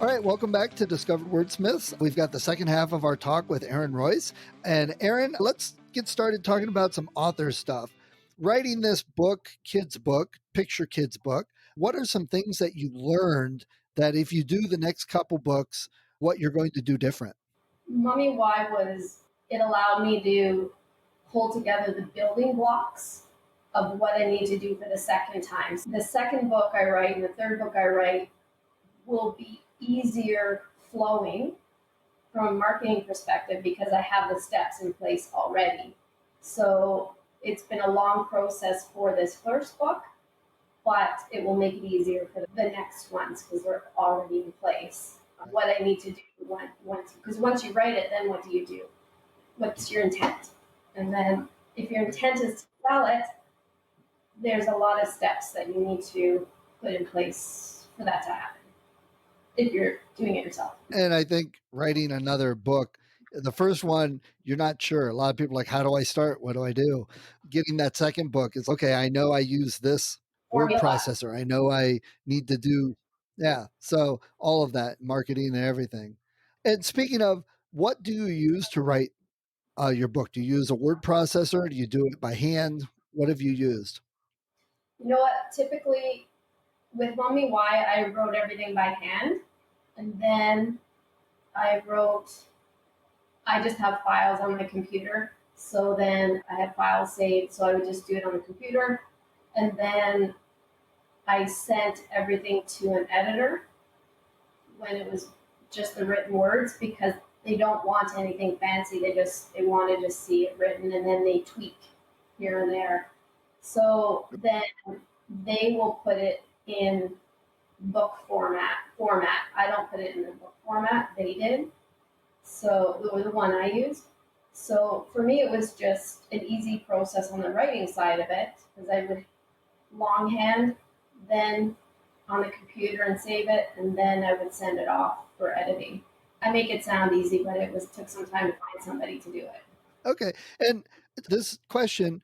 All right, welcome back to Discovered Wordsmiths. We've got the second half of our talk with Erin Royce. And Erin, let's get started talking about some author stuff. Writing this book, picture kids book, what are some things that you learned that if you do the next couple books, what you're going to do different? Mummy Why it allowed me to pull together the building blocks of what I need to do for the second time. So the second book I write and the third book I write will be easier flowing from a marketing perspective because I have the steps in place already. So it's been a long process for this first book, but it will make it easier for the next ones because they're already in place. What I need to do once you write it, then what do you do? What's your intent? And then if your intent is to sell it, there's a lot of steps that you need to put in place for that to happen if you're doing it yourself. And I think writing another book, the first one, you're not sure. A lot of people are like, how do I start? What do I do? Getting that second book is, okay, I know I use this word processor. I know I need to do, yeah. So all of that, marketing and everything. And speaking of, what do you use to write your book? Do you use a word processor? Do you do it by hand? What have you used? You know what? Typically, with Mummy Why, I wrote everything by hand. And then I just have files on my computer. So then I have files saved. So I would just do it on the computer. And then I sent everything to an editor when it was just the written words because they don't want anything fancy. They want to just see it written and then they tweak here and there. So then they will put it in book format. I don't put it in the book format. They did. So it was the one I used. So for me, it was just an easy process on the writing side of it because I would longhand, then on the computer and save it, and then I would send it off for editing. I make it sound easy, but took some time to find somebody to do it. Okay. And this question,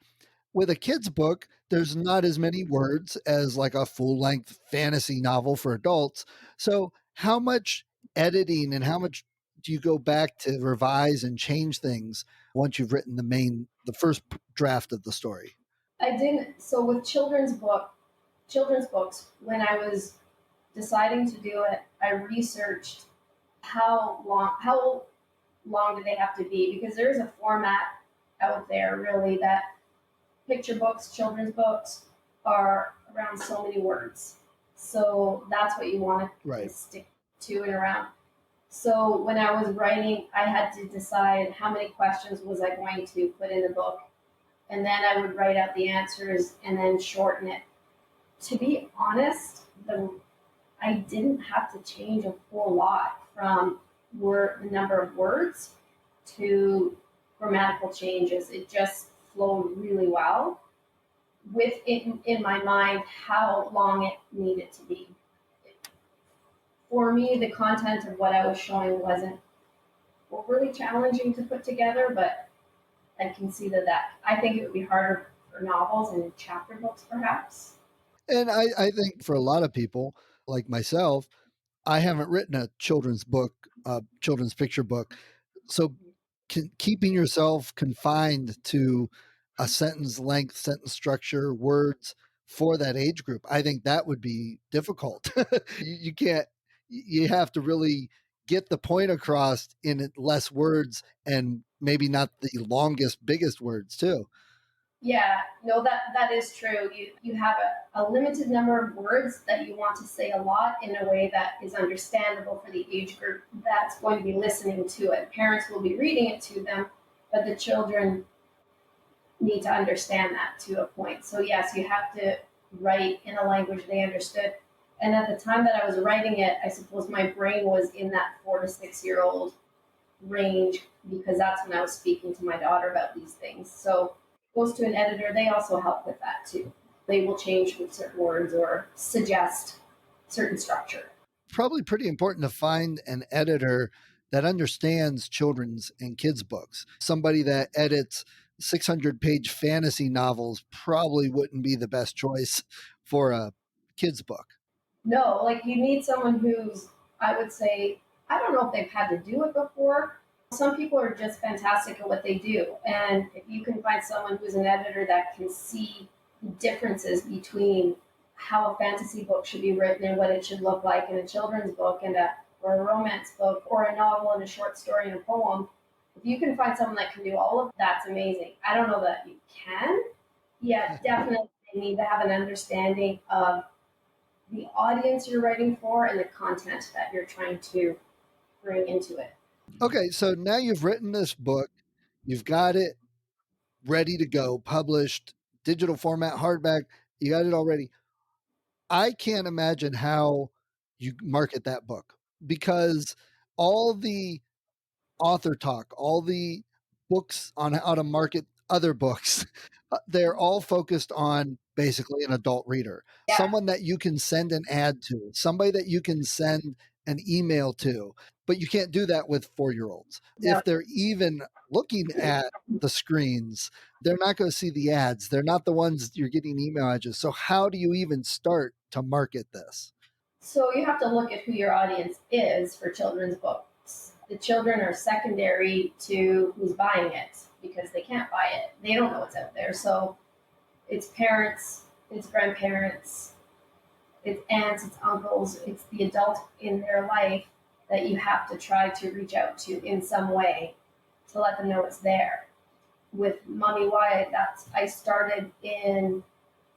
with a kid's book, there's not as many words as like a full-length fantasy novel for adults. So how much editing and how much do you go back to revise and change things once you've written the first draft of the story? I didn't. So with children's books, when I was deciding to do it, I researched how long do they have to be, because there's a format out there really that picture books, children's books are around so many words. So that's what you want to stick to and around. So when I was writing, I had to decide how many questions was I going to put in the book. And then I would write out the answers and then shorten it. To be honest, I didn't have to change a whole lot from the number of words to grammatical changes. It just flowed really well with it in my mind how long it needed to be. For me, the content of what I was showing wasn't overly challenging to put together, but I can see that I think it would be harder for novels and chapter books, perhaps. And I think for a lot of people, like myself, I haven't written a children's book, children's picture book. So keeping yourself confined to a sentence length, sentence structure, words for that age group, I think that would be difficult. You can't, you have to really get the point across in less words and maybe not the longest, biggest words too. Yeah, no, that is true. You have a limited number of words that you want to say a lot in a way that is understandable for the age group that's going to be listening to it. Parents will be reading it to them, but the children need to understand that to a point. So yes, you have to write in a language they understood. And at the time that I was writing it, I suppose my brain was in that 4 to 6 year old range because that's when I was speaking to my daughter about these things. So goes to an editor, they also help with that too. They will change with certain words or suggest certain structure. Probably pretty important to find an editor that understands children's and kids' books. Somebody that edits 600-page fantasy novels probably wouldn't be the best choice for a kid's book. No, like you need someone who's I would say, I don't know if they've had to do it before. Some people are just fantastic at what they do. And if you can find someone who's an editor that can see differences between how a fantasy book should be written and what it should look like in a children's book and or a romance book or a novel and a short story and a poem, if you can find someone that can do all of that's amazing. I don't know that you can. Yeah, definitely they need to have an understanding of the audience you're writing for and the content that you're trying to bring into it. Okay, so now you've written this book, you've got it ready to go, published, digital format, hardback, you got it already. I can't imagine how you market that book because all the author talk, all the books on how to market other books, they're all focused on basically an adult reader, Yeah, someone that you can send an ad to, somebody that you can send an email to. But you can't do that with 4-year-olds. no. If they're even looking at the screens, they're not going to see the ads. They're not the ones you're getting email ads. So, how do you even start to market this? So you have to look at who your audience is for children's books. The children are secondary to who's buying it because they can't buy it. They don't know what's out there. So it's parents, it's grandparents, it's aunts, it's uncles, it's the adult in their life that you have to try to reach out to in some way to let them know it's there. With Mommy Wyatt, that's I started in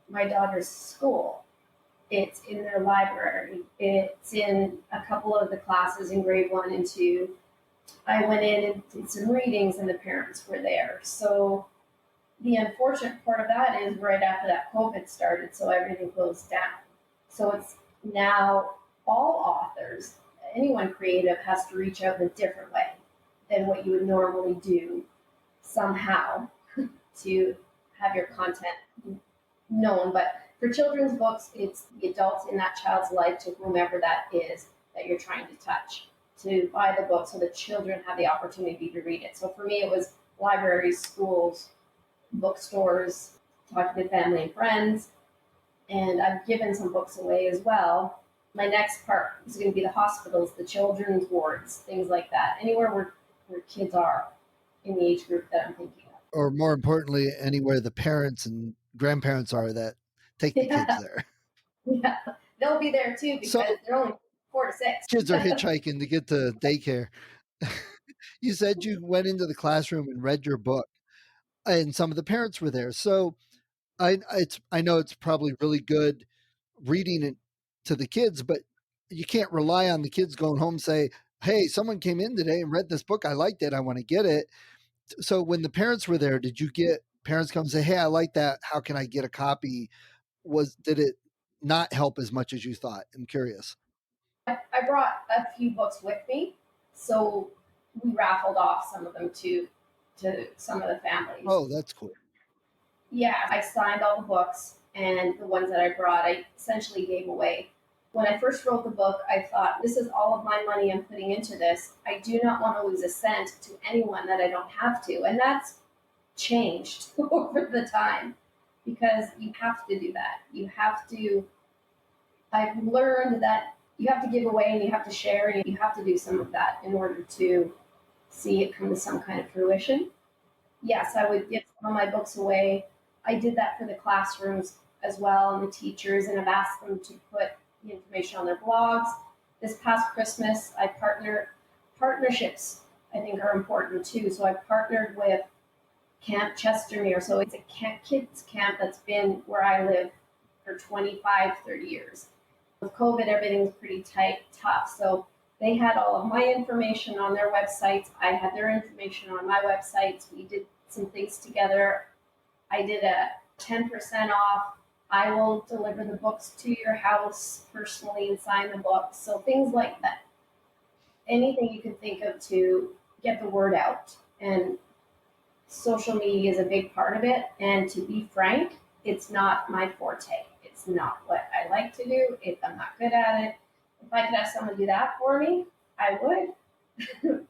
my daughter's school. It's in their library. It's in a couple of the classes in grade 1 and 2. I went in and did some readings, and the parents were there. So the unfortunate part of that is right after that COVID started, so everything closed down. So it's now all authors, anyone creative has to reach out in a different way than what you would normally do somehow to have your content known. But for children's books, it's the adults in that child's life to whomever that is that you're trying to touch to buy the book so the children have the opportunity to read it. So for me, it was libraries, schools, bookstores, talking to family and friends, and I've given some books away as well. My next part is going to be the hospitals, the children's wards, things like that, anywhere where kids are in the age group that I'm thinking of. Or more importantly, anywhere the parents and grandparents are that take the kids Yeah, there. yeah, they'll be there too because So they're only 4 to 6. kids are hitchhiking to get to daycare. You said you went into the classroom and read your book, and some of the parents were there. So I know it's probably really good reading it to the kids, but you can't rely on the kids going home and say, "Hey, someone came in today and read this book. I liked it. I want to get it." So when the parents were there, did you get parents come and say, "Hey, I like that. How can I get a copy?" Did it not help as much as you thought? I'm curious. I brought a few books with me, so we raffled off some of them to some of the families. Oh, that's cool. Yeah, I signed all the books, and the ones that I brought, I essentially gave away. When I first wrote the book, I thought, this is all of my money I'm putting into this. I do not want to lose a cent to anyone that I don't have to. And that's changed over the time because you have to do that. You have to, I've learned that you have to give away and you have to share and you have to do some of that in order to see it come to some kind of fruition. Yes, I would give some of my books away. I did that for the classrooms as well and the teachers, and I've asked them to put the information on their blogs. This past Christmas, I partnerships. I think are important too. So I partnered with Camp Chestermere. So it's a kids camp that's been where I live for 25, 30 years. With COVID, everything's pretty tight, tough. So they had all of my information on their websites. I had their information on my websites. We did some things together. I did a 10% off. I will deliver the books to your house personally and sign the books. So things like that. Anything you can think of to get the word out. And social media is a big part of it. And to be frank, it's not my forte. It's not what I like to do. I'm not good at it. If I could have someone do that for me, I would.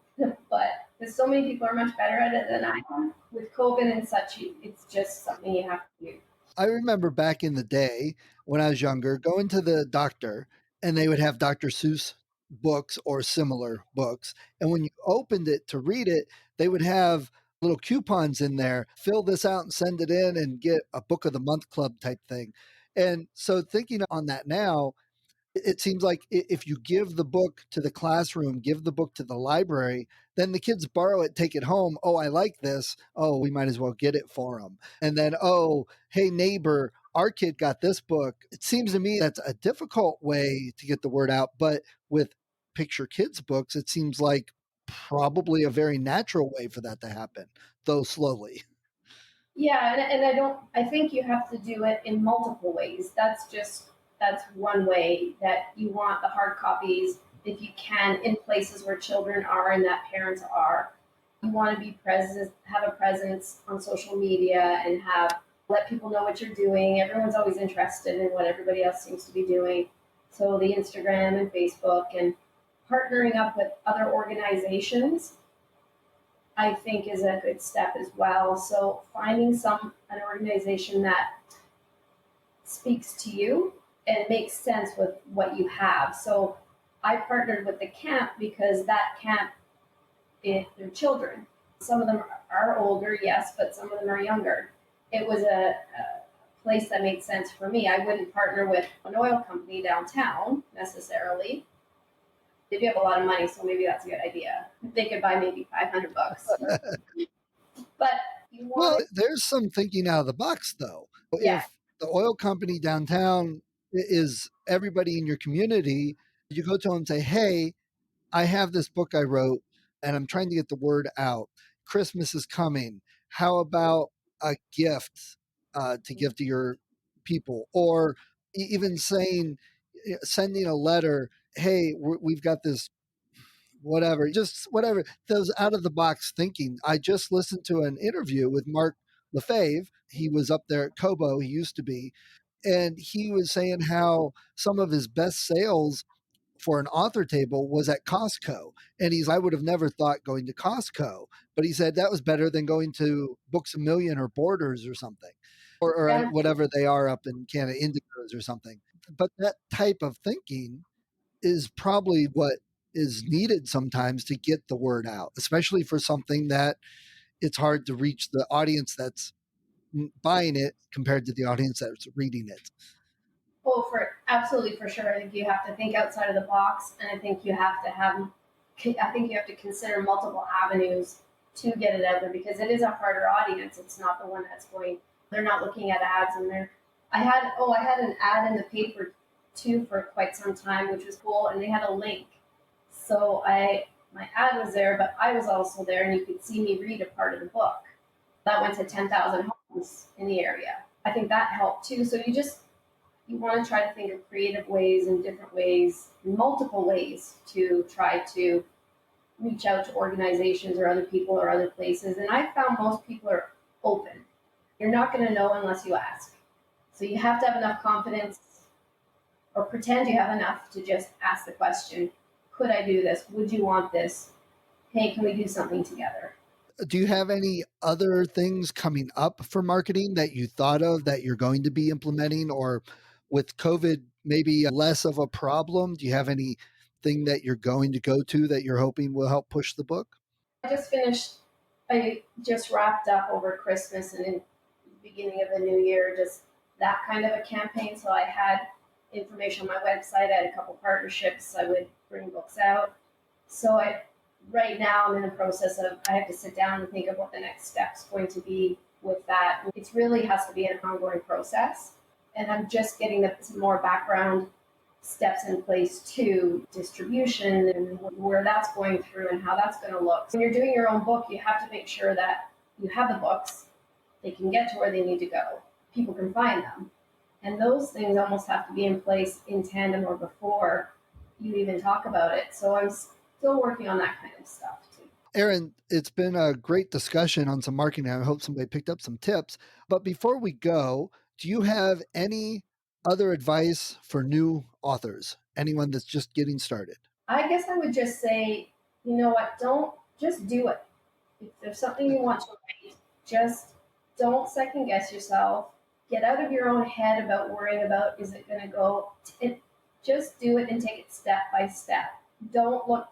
But because so many people are much better at it than I am. With COVID and such, it's just something you have to do. I remember back in the day when I was younger going to the doctor and they would have Dr. Seuss books or similar books. And when you opened it to read it, they would have little coupons in there, fill this out and send it in and get a book of the month club type thing. And so thinking on that now, it seems like if you give the book to the classroom, give the book to the library, then the kids borrow it, take it home. Oh, I like this. Oh, we might as well get it for them. And then, oh, hey, neighbor, our kid got this book. It seems to me that's a difficult way to get the word out. But with Picture Kids books, it seems like probably a very natural way for that to happen, though slowly. Yeah, and I think you have to do it in multiple ways. That's one way that you want the hard copies, if you can, in places where children are and that parents are. You want to be present, have a presence on social media and have let people know what you're doing. Everyone's always interested in what everybody else seems to be doing. So the Instagram and Facebook and partnering up with other organizations I think is a good step as well. So finding an organization that speaks to you and makes sense with what you have. So I partnered with the camp because that camp they're children. Some of them are older, yes, but some of them are younger. It was a place that made sense for me. I wouldn't partner with an oil company downtown necessarily. They do have a lot of money, so maybe that's a good idea. They could buy maybe $500. But you want Well, to, there's some thinking out of the box, though. yeah, If the oil company downtown is everybody in your community, you go to them and say, hey, I have this book I wrote and I'm trying to get the word out. Christmas is coming. How about a gift to give to your people? Or even saying, sending a letter, hey, we've got this whatever, just whatever, those out of the box thinking. I just listened to an interview with Mark Lefebvre. He was up there at Kobo, he used to be, and he was saying how some of his best sales for an author table was at Costco. And I would have never thought going to Costco, but he said that was better than going to Books a Million or Borders or something, or yeah. whatever they are up in Canada, Indigos or something. But that type of thinking is probably what is needed sometimes to get the word out, especially for something that it's hard to reach the audience that's buying it compared to the audience that's reading it. Oh, for absolutely for sure. I think you have to think outside of the box, and I think you have to have. I think you have to consider multiple avenues to get it out there because it is a harder audience. It's not the one that's going. They're not looking at ads, and they're. I had an ad in the paper too for quite some time, which was cool, and they had a link. So my ad was there, but I was also there, and you could see me read a part of the book. That went to 10,000 homes in the area. I think that helped too. So you want to try to think of creative ways and different ways, multiple ways to try to reach out to organizations or other people or other places. And I found most people are open. You're not going to know unless you ask. So you have to have enough confidence or pretend you have enough to just ask the question, could I do this? Would you want this? Hey, can we do something together? Do you have any other things coming up for marketing that you thought of that you're going to be implementing, or with COVID, maybe less of a problem? Do you have anything that you're going to go to that you're hoping will help push the book? I just wrapped up over Christmas and in the beginning of the new year, just that kind of a campaign. So I had information on my website. I had a couple partnerships. I would bring books out. So right now I'm in the process of, I have to sit down and think of what the next step's going to be with that. It really has to be an ongoing process. And I'm just getting some more background steps in place to distribution and where that's going through and how that's going to look. When you're doing your own book, you have to make sure that you have the books, they can get to where they need to go, people can find them. And those things almost have to be in place in tandem or before you even talk about it. So I'm still working on that kind of stuff too. Erin, it's been a great discussion on some marketing. I hope somebody picked up some tips. But before we go, do you have any other advice for new authors? Anyone that's just getting started? I guess I would just say, you know what, don't just do it. If there's something you want to write, just don't second guess yourself. Get out of your own head about worrying about is it going to go. Just do it and take it step by step. Don't look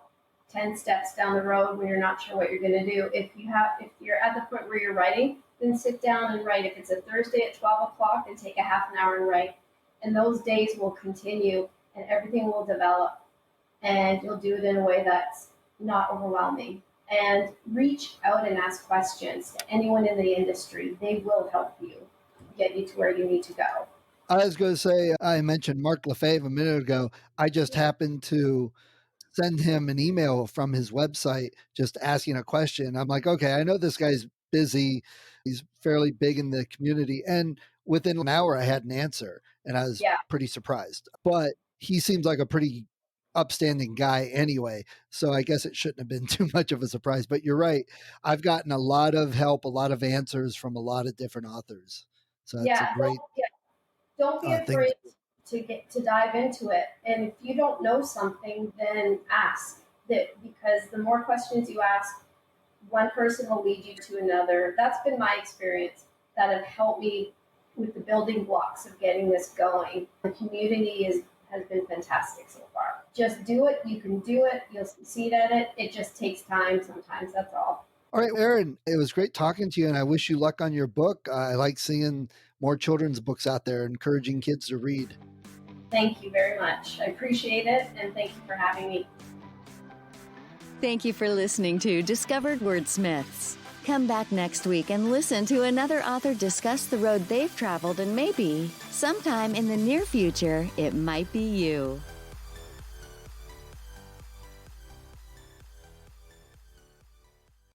10 steps down the road when you're not sure what you're going to do. If you're at the point where you're writing, then sit down and write. If it's a Thursday at 12 o'clock, then take a half an hour and write. And those days will continue and everything will develop. And you'll do it in a way that's not overwhelming. And reach out and ask questions to anyone in the industry. They will help you get you to where you need to go. I was going to say, I mentioned Mark Lefebvre a minute ago. I just happened to send him an email from his website just asking a question. I'm like, okay, I know this guy's busy. He's fairly big in the community. And within an hour, I had an answer and I was pretty surprised. But he seems like a pretty upstanding guy anyway. So I guess it shouldn't have been too much of a surprise. But you're right. I've gotten a lot of help, a lot of answers from a lot of different authors. So that's a great don't be thing. afraid to dive into it. And if you don't know something, then ask. That because the more questions you ask, one person will lead you to another. That's been my experience that have helped me with the building blocks of getting this going. The community has been fantastic so far. Just do it. You can do it. You'll succeed at it. It just takes time sometimes. That's all. All right, Erin, it was great talking to you, and I wish you luck on your book. I like seeing more children's books out there, encouraging kids to read. Thank you very much. I appreciate it, and thank you for having me. Thank you for listening to Discovered Wordsmiths. Come back next week and listen to another author discuss the road they've traveled, and maybe, sometime in the near future, it might be you.